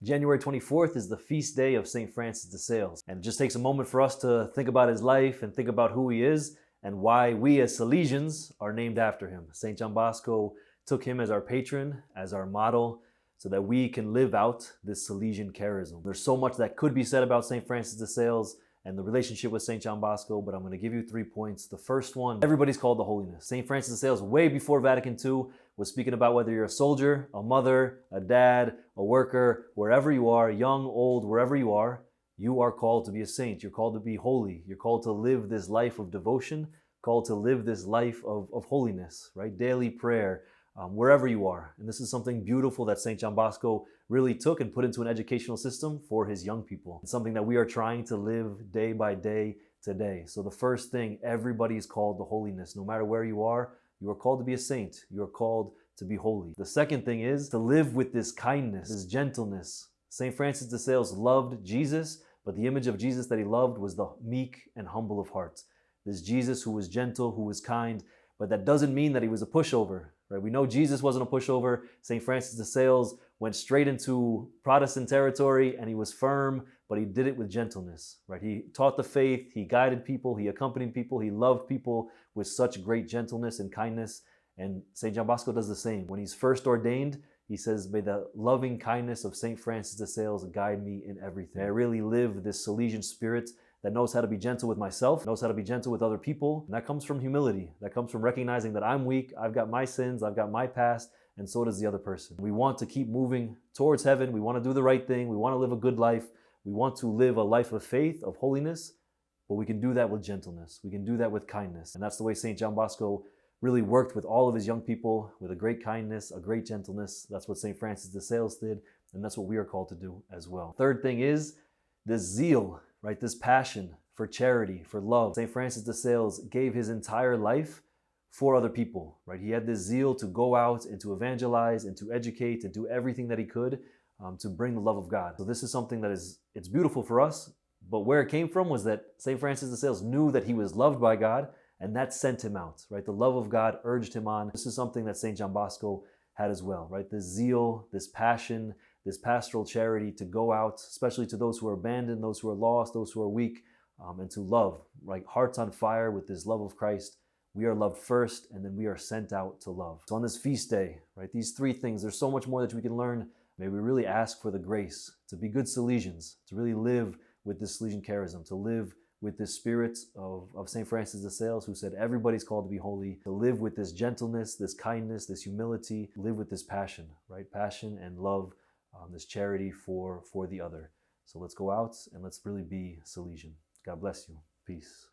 January 24th is the feast day of St. Francis de Sales. And it just takes a moment for us to think about his life and think about who he is and why we as Salesians are named after him. St. John Bosco took him as our patron, as our model, so that we can live out this Salesian charism. There's so much that could be said about St. Francis de Sales and the relationship with St. John Bosco, but I'm going to give you 3 points. The first one, everybody's called to holiness. St. Francis de Sales, way before Vatican II, was speaking about whether you're a soldier, a mother, a dad, a worker, wherever you are, young, old, wherever you are called to be a saint. You're called to be holy. You're called to live this life of devotion, called to live this life of holiness, right? Daily prayer, wherever you are. And this is something beautiful that St. John Bosco really took and put into an educational system for his young people. It's something that we are trying to live day by day today. So the first thing, everybody is called to holiness. No matter where you are called to be a saint. You are called to be holy. The second thing is to live with this kindness, this gentleness. St. Francis de Sales loved Jesus, but the image of Jesus that he loved was the meek and humble of heart. This Jesus who was gentle, who was kind, but that doesn't mean that he was a pushover. Right? We know Jesus wasn't a pushover. St. Francis de Sales went straight into Protestant territory and he was firm, but he did it with gentleness. Right? He taught the faith, he guided people, he accompanied people, he loved people with such great gentleness and kindness. And St. John Bosco does the same. When he's first ordained, he says, "May the loving kindness of St. Francis de Sales guide me in everything." I really live this Salesian spirit that knows how to be gentle with myself, knows how to be gentle with other people. And that comes from humility. That comes from recognizing that I'm weak, I've got my sins, I've got my past, and so does the other person. We want to keep moving towards heaven. We want to do the right thing. We want to live a good life. We want to live a life of faith, of holiness, but we can do that with gentleness. We can do that with kindness. And that's the way St. John Bosco really worked with all of his young people, with a great kindness, a great gentleness. That's what St. Francis de Sales did, and that's what we are called to do as well. Third thing is this zeal, right? This passion for charity, for love. St. Francis de Sales gave his entire life for other people, right? He had this zeal to go out and to evangelize and to educate and do everything that he could to bring the love of God. So this is something that it's beautiful for us, but where it came from was that St. Francis de Sales knew that he was loved by God, and that sent him out, right? The love of God urged him on. This is something that St. John Bosco had as well, right? This zeal, this passion, this pastoral charity to go out, especially to those who are abandoned, those who are lost, those who are weak, and to love, right? Hearts on fire with this love of Christ. We are loved first, and then we are sent out to love. So on this feast day, right, these 3 things, there's so much more that we can learn. May we really ask for the grace to be good Salesians, to really live with this Salesian charism, to live with this spirit of St. Francis de Sales, who said everybody's called to be holy, to live with this gentleness, this kindness, this humility, live with this passion, right? Passion and love, this charity for the other. So let's go out and let's really be Salesian. God bless you. Peace.